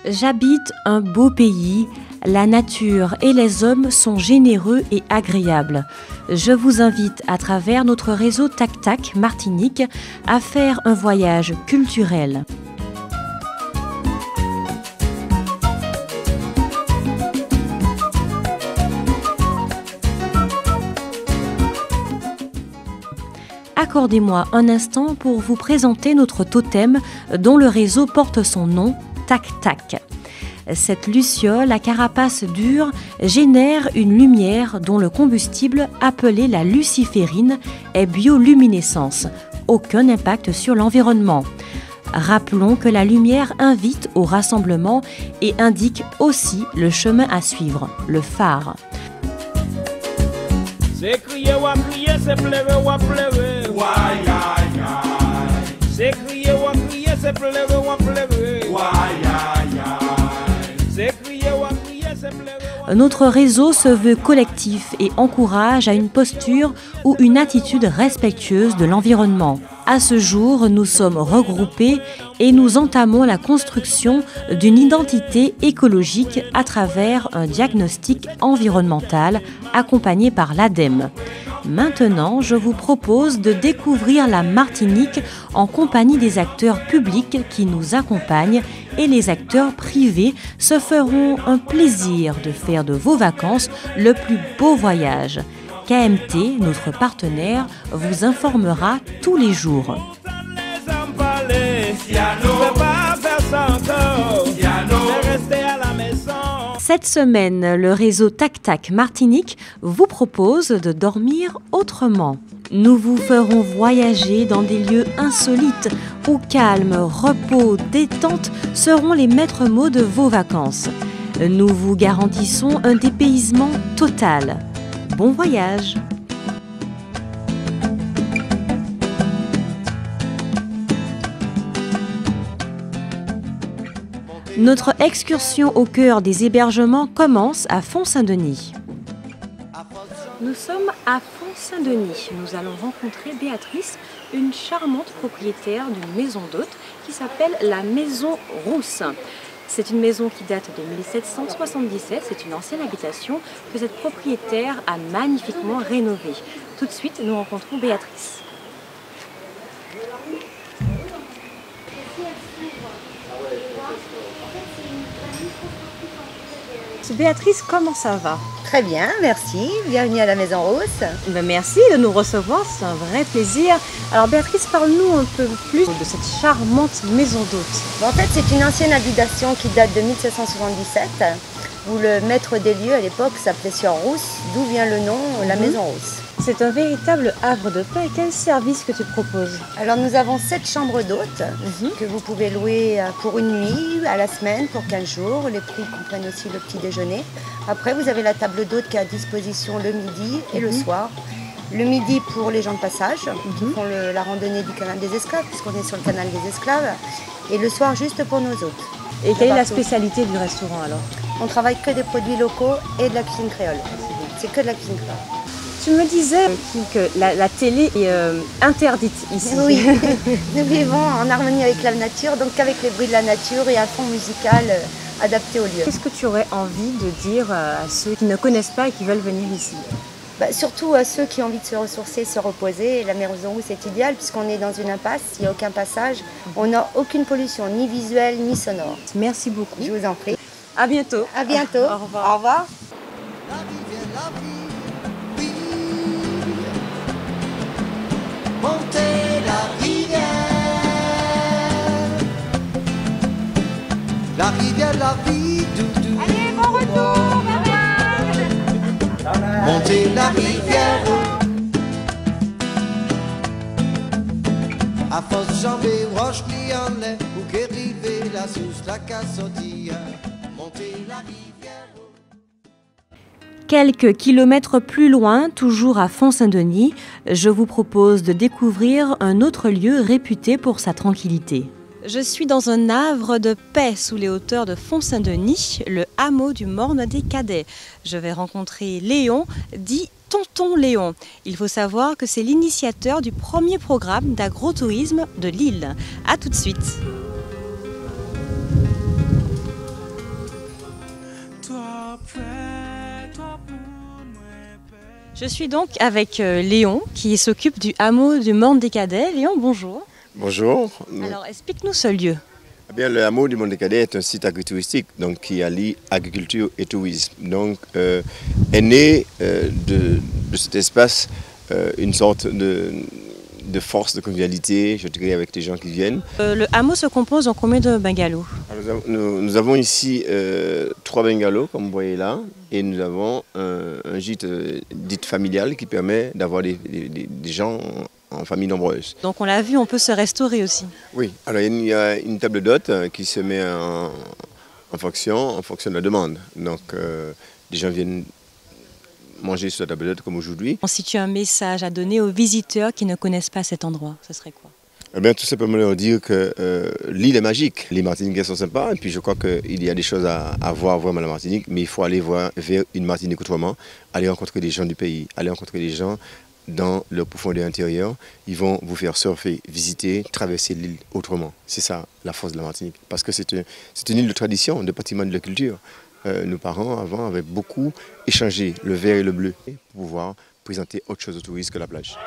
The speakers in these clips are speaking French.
J'habite un beau pays, la nature et les hommes sont généreux et agréables. Je vous invite à travers notre réseau Tac Tac Martinique à faire un voyage culturel. Accordez-moi un instant pour vous présenter notre totem dont le réseau porte son nom, Tac Tac. Cette luciole à carapace dure génère une lumière dont le combustible, appelé la luciférine, est bioluminescence. Aucun impact sur l'environnement. Rappelons que la lumière invite au rassemblement et indique aussi le chemin à suivre, le phare. C'est crier ou à crier, c'est pleurer ou à pleurer. Why, aïe, aïe. C'est crier ou à crier, c'est pleurer ou à pleurer. Why, aïe, aïe. C'est crier ou à crier, c'est pleurer. Notre réseau se veut collectif et encourage à une posture ou une attitude respectueuse de l'environnement. À ce jour, nous sommes regroupés et nous entamons la construction d'une identité écologique à travers un diagnostic environnemental accompagné par l'ADEME. Maintenant, je vous propose de découvrir la Martinique en compagnie des acteurs publics qui nous accompagnent et les acteurs privés se feront un plaisir de faire de vos vacances le plus beau voyage. KMT, notre partenaire, vous informera tous les jours. Cette semaine, le réseau Tac Tac Martinique vous propose de dormir autrement. Nous vous ferons voyager dans des lieux insolites où calme, repos, détente seront les maîtres mots de vos vacances. Nous vous garantissons un dépaysement total. Bon voyage! Notre excursion au cœur des hébergements commence à Font-Saint-Denis. Nous sommes à Font-Saint-Denis. Nous allons rencontrer Béatrice, une charmante propriétaire d'une maison d'hôtes qui s'appelle la Maison Rousse. C'est une maison qui date de 1777, c'est une ancienne habitation que cette propriétaire a magnifiquement rénovée. Tout de suite, nous rencontrons Béatrice. Béatrice, comment ça va? Très bien, merci. Bienvenue à la Maison Rousse. Merci de nous recevoir, c'est un vrai plaisir. Alors Béatrice, parle-nous un peu plus de cette charmante maison d'hôtes. En fait, c'est une ancienne habitation qui date de 1777, où le maître des lieux à l'époque s'appelait Sieur Rousse, d'où vient le nom, la Maison Rousse. C'est un véritable havre de paix. Quel service que tu proposes? Alors nous avons 7 chambres d'hôtes que vous pouvez louer pour une nuit, à la semaine, pour 15 jours. Les prix comprennent aussi le petit déjeuner. Après, vous avez la table d'hôtes qui est à disposition le midi et le soir. Le midi pour les gens de passage qui font la randonnée du canal des esclaves, puisqu'on est sur le canal des esclaves. Et le soir, juste pour nos hôtes. Et quelle est la spécialité du restaurant alors? On travaille que des produits locaux et de la cuisine créole. C'est que de la cuisine créole. Tu me disais que la télé est interdite ici. Oui, nous vivons en harmonie avec la nature, donc avec les bruits de la nature et un fond musical adapté au lieu. Qu'est-ce que tu aurais envie de dire à ceux qui ne connaissent pas et qui veulent venir ici? Surtout à ceux qui ont envie de se ressourcer, se reposer. La Maison Rousse est idéale puisqu'on est dans une impasse, il n'y a aucun passage. On n'a aucune pollution, ni visuelle, ni sonore. Merci beaucoup. Je vous en prie. À bientôt. À bientôt. Au revoir. Au revoir. Montez la rivière, la vie, doudou. Allez, bon retour, maman. Montez la rivière. À force jambes, roche ni en l'air, ou qu'est rivé la sous la casse sortir. Montez la rivière. Quelques kilomètres plus loin, toujours à Font-Saint-Denis, je vous propose de découvrir un autre lieu réputé pour sa tranquillité. Je suis dans un havre de paix sous les hauteurs de Font-Saint-Denis, le hameau du Morne des Cadets. Je vais rencontrer Léon, dit Tonton Léon. Il faut savoir que c'est l'initiateur du premier programme d'agrotourisme de l'île. A tout de suite. Je suis donc avec Léon qui s'occupe du hameau du Morne des Cadets. Léon, bonjour. Bonjour. Alors, explique-nous ce lieu. Eh bien, le hameau du Morne des Cadets est un site agritouristique donc, qui allie agriculture et tourisme. Donc, est né de cet espace une sorte de force de convivialité, je dirais, avec les gens qui viennent. Le hameau se compose en combien de bungalows? Alors, nous avons ici 3 bungalows, comme vous voyez là, et nous avons un gîte dit familial qui permet d'avoir des gens en famille nombreuse. Donc on l'a vu, on peut se restaurer aussi. Oui, alors il y a une table d'hôte qui se met en fonction de la demande. Donc les gens viennent manger sur la table d'hôte comme aujourd'hui. Si tu as un message à donner aux visiteurs qui ne connaissent pas cet endroit, ce serait quoi? Eh bien, tout simplement leur dire que l'île est magique. Les Martiniquais sont sympas et puis je crois qu'il y a des choses à voir vraiment à la Martinique, mais il faut aller voir vers une Martinique autrement, aller rencontrer des gens du pays, aller rencontrer des gens dans leur profondeur intérieure. Ils vont vous faire surfer, visiter, traverser l'île autrement. C'est ça la force de la Martinique. Parce que c'est une île de tradition, de patrimoine de la culture. Nos parents, avant, avaient beaucoup échangé le vert et le bleu pour pouvoir présenter autre chose aux touristes que la plage.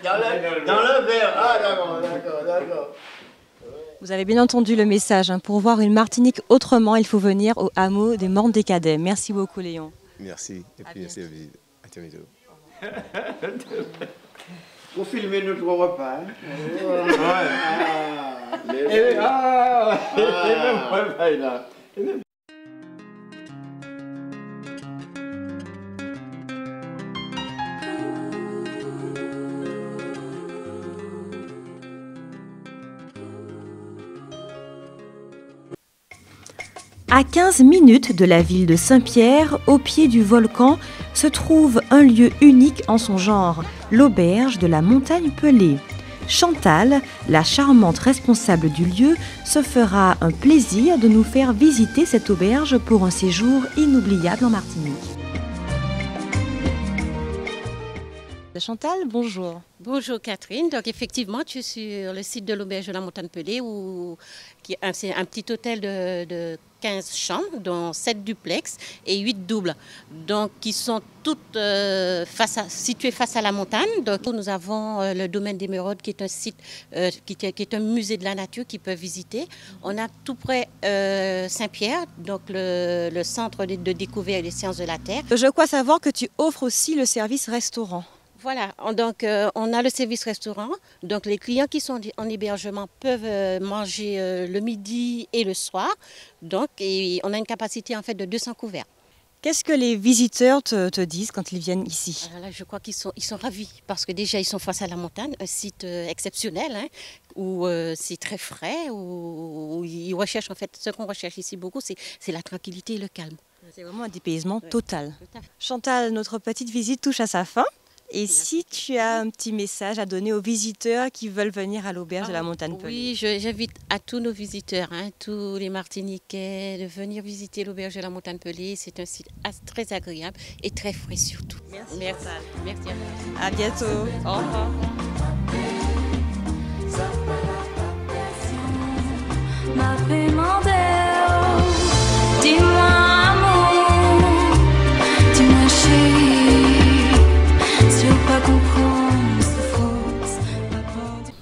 Dans le verre. Ah d'accord. Vous avez bien entendu le message. Pour voir une Martinique autrement, il faut venir au hameau des Mornes des Cadets. Merci beaucoup Léon. Merci. Et puis merci à vous. À très bientôt. Vous filmez notre repas. À 15 minutes de la ville de Saint-Pierre, au pied du volcan, se trouve un lieu unique en son genre, l'auberge de la Montagne Pelée. Chantal, la charmante responsable du lieu, se fera un plaisir de nous faire visiter cette auberge pour un séjour inoubliable en Martinique. Chantal, bonjour. Bonjour Catherine, donc effectivement tu es sur le site de l'auberge de la Montagne Pelée c'est un petit hôtel de 15 chambres, dont 7 duplex et 8 doubles, donc qui sont toutes situées face à la montagne. Donc nous avons le domaine d'Émeraude qui est un site, qui est un musée de la nature qu'ils peuvent visiter. On a tout près Saint-Pierre, donc le centre de découverte des sciences de la Terre. Je crois savoir que tu offres aussi le service restaurant. Voilà, donc on a le service restaurant, donc les clients qui sont en hébergement peuvent manger le midi et le soir, donc et on a une capacité en fait de 200 couverts. Qu'est-ce que les visiteurs te disent quand ils viennent ici? Alors là, je crois qu'ils sont ravis parce que déjà ils sont face à la montagne, un site exceptionnel où c'est très frais, où ils recherchent en fait, ce qu'on recherche ici beaucoup, c'est la tranquillité et le calme. C'est vraiment un dépaysement total. Chantal, notre petite visite touche à sa fin. Et si tu as un petit message à donner aux visiteurs qui veulent venir à l'auberge de la Montagne Pelée? Oui, j'invite à tous nos visiteurs, tous les Martiniquais, de venir visiter l'auberge de la Montagne Pelée. C'est un site très agréable et très frais surtout. Merci. Merci à vous. À bientôt. Au revoir. Dis-moi amour, dis-moi chérie.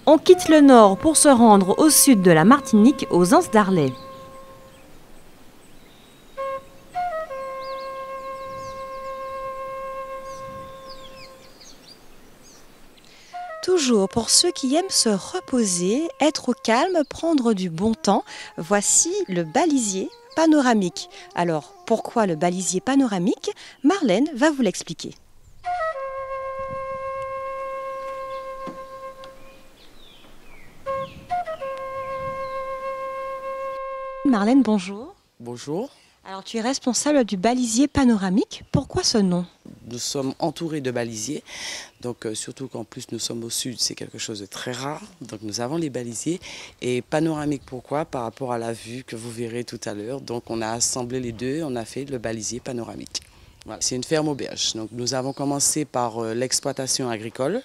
On quitte le nord pour se rendre au sud de la Martinique, aux Anses d'Arlet. Toujours pour ceux qui aiment se reposer, être au calme, prendre du bon temps, voici le balisier panoramique. Alors, pourquoi le balisier panoramique? Marlène va vous l'expliquer. Marlène, bonjour. Bonjour. Alors tu es responsable du balisier panoramique. Pourquoi ce nom? Nous sommes entourés de balisiers, donc surtout qu'en plus nous sommes au sud, c'est quelque chose de très rare. Donc nous avons les balisiers. Et panoramique, pourquoi? Par rapport à la vue que vous verrez tout à l'heure. Donc on a assemblé les deux, on a fait le balisier panoramique. Voilà. C'est une ferme auberge. Donc nous avons commencé par l'exploitation agricole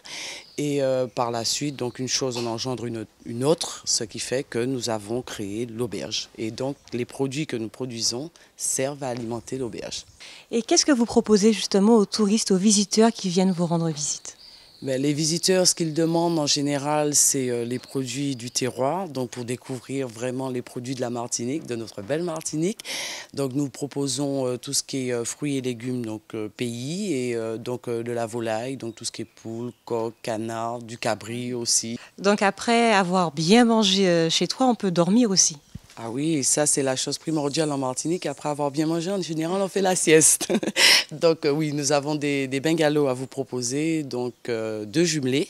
et par la suite, donc une chose en engendre une autre, ce qui fait que nous avons créé l'auberge. Et donc les produits que nous produisons servent à alimenter l'auberge. Et qu'est-ce que vous proposez justement aux touristes, aux visiteurs qui viennent vous rendre visite? Ben, les visiteurs, ce qu'ils demandent en général, c'est les produits du terroir, donc pour découvrir vraiment les produits de la Martinique, de notre belle Martinique. Donc nous proposons tout ce qui est fruits et légumes, donc pays, et donc de la volaille, donc tout ce qui est poule, coq, canard, du cabri aussi. Donc après avoir bien mangé chez toi, on peut dormir aussi? Ah oui, et ça c'est la chose primordiale en Martinique. Après avoir bien mangé, en général, on fait la sieste. Donc oui, nous avons des bungalows à vous proposer, donc 2 jumelés,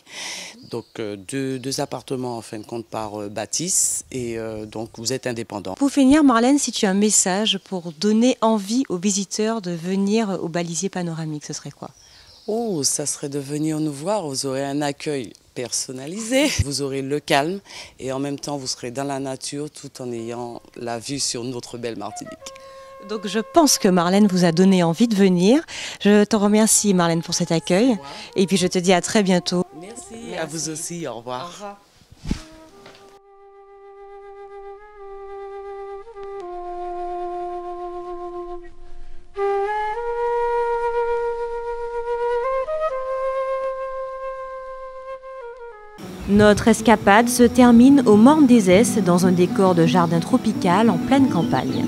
donc deux appartements en fin de compte par bâtisse, et donc vous êtes indépendant. Pour finir, Marlène, si tu as un message pour donner envie aux visiteurs de venir au balisier panoramique, ce serait quoi? Oh, ça serait de venir nous voir, vous aurez un accueil personnalisé, vous aurez le calme et en même temps vous serez dans la nature tout en ayant la vue sur notre belle Martinique. Donc je pense que Marlène vous a donné envie de venir. Je te remercie Marlène pour cet accueil et puis je te dis à très bientôt. Merci. À vous aussi, au revoir. Au revoir. Notre escapade se termine au Morne des Esses dans un décor de jardin tropical en pleine campagne.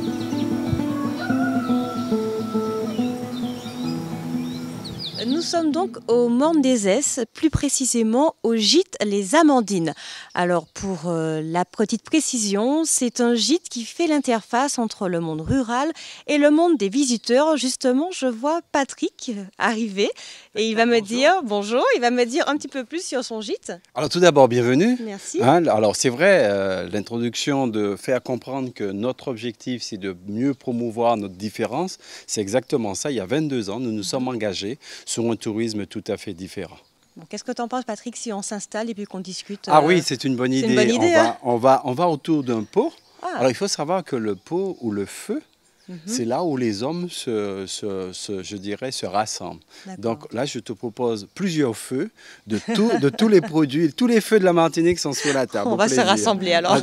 Nous sommes donc au Morne des Esses, plus précisément au gîte Les Amandines. Alors pour la petite précision, c'est un gîte qui fait l'interface entre le monde rural et le monde des visiteurs. Justement, je vois Patrick arriver et il va me dire bonjour, il va me dire un petit peu plus sur son gîte. Alors tout d'abord, bienvenue. Merci. Alors c'est vrai, l'introduction de faire comprendre que notre objectif c'est de mieux promouvoir notre différence, c'est exactement ça. Il y a 22 ans, nous nous sommes engagés sur un tourisme tout à fait différent. Bon, qu'est-ce que tu en penses, Patrick, si on s'installe et puis qu'on discute? Ah oui, c'est une bonne idée. Une bonne idée, on va autour d'un pot. Ah. Alors il faut savoir que le pot ou le feu, c'est là où les hommes je dirais, se rassemblent. Donc là, je te propose plusieurs feux de tous les produits. Tous les feux de la Martinique sont sur la table. On va se rassembler alors.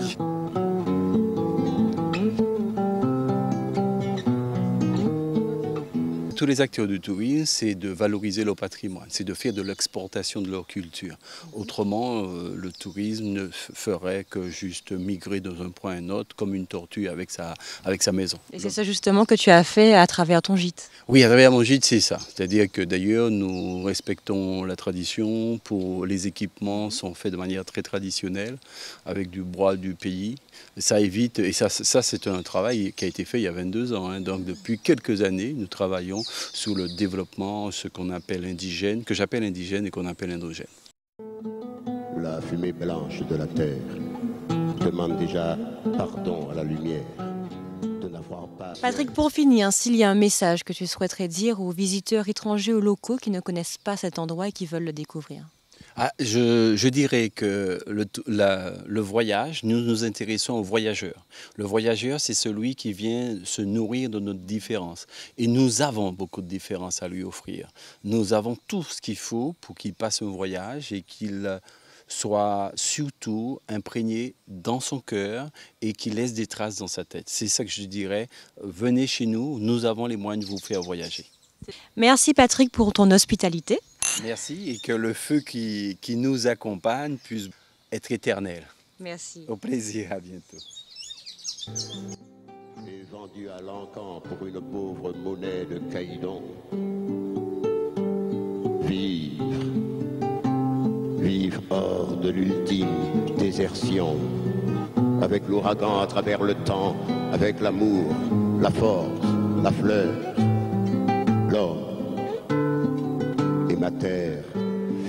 Tous les acteurs du tourisme, c'est de valoriser leur patrimoine, c'est de faire de l'exportation de leur culture. Autrement, le tourisme ne ferait que juste migrer dans un point à un autre, comme une tortue avec sa maison. Et c'est ça justement que tu as fait à travers ton gîte? Oui, à travers mon gîte, c'est ça. C'est-à-dire que d'ailleurs, nous respectons la tradition. Pour les équipements sont faits de manière très traditionnelle, avec du bois du pays. Ça évite, et ça c'est un travail qui a été fait il y a 22 ans. Donc depuis quelques années, nous travaillons sur le développement, ce qu'on appelle indigène, que j'appelle indigène et qu'on appelle endogène. La fumée blanche de la terre demande déjà pardon à la lumière de n'avoir pas... Patrick, pour finir, s'il y a un message que tu souhaiterais dire aux visiteurs étrangers ou locaux qui ne connaissent pas cet endroit et qui veulent le découvrir? Je dirais que le voyage, nous nous intéressons aux voyageurs. Le voyageur, c'est celui qui vient se nourrir de notre différence. Et nous avons beaucoup de différences à lui offrir. Nous avons tout ce qu'il faut pour qu'il passe un voyage et qu'il soit surtout imprégné dans son cœur et qu'il laisse des traces dans sa tête. C'est ça que je dirais. Venez chez nous, nous avons les moyens de vous faire voyager. Merci Patrick pour ton hospitalité. Merci et que le feu qui nous accompagne puisse être éternel. Merci. Au plaisir, à bientôt. Et vendu à l'encan pour une pauvre monnaie de caïdon. Vivre hors de l'ultime désertion, avec l'ouragan à travers le temps, avec l'amour, la force, la fleur, l'or. Et ma terre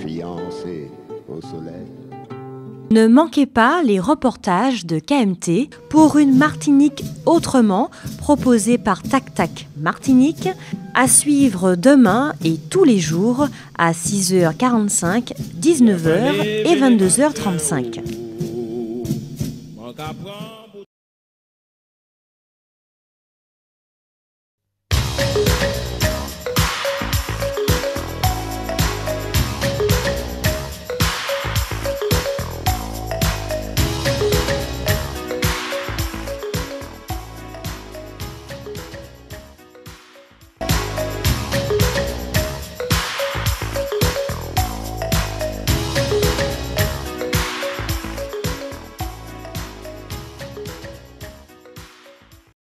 fiancée au soleil. Ne manquez pas les reportages de KMT pour une Martinique autrement, proposés par Tac Tac Martinique, à suivre demain et tous les jours à 6h45, 19h et 22h35.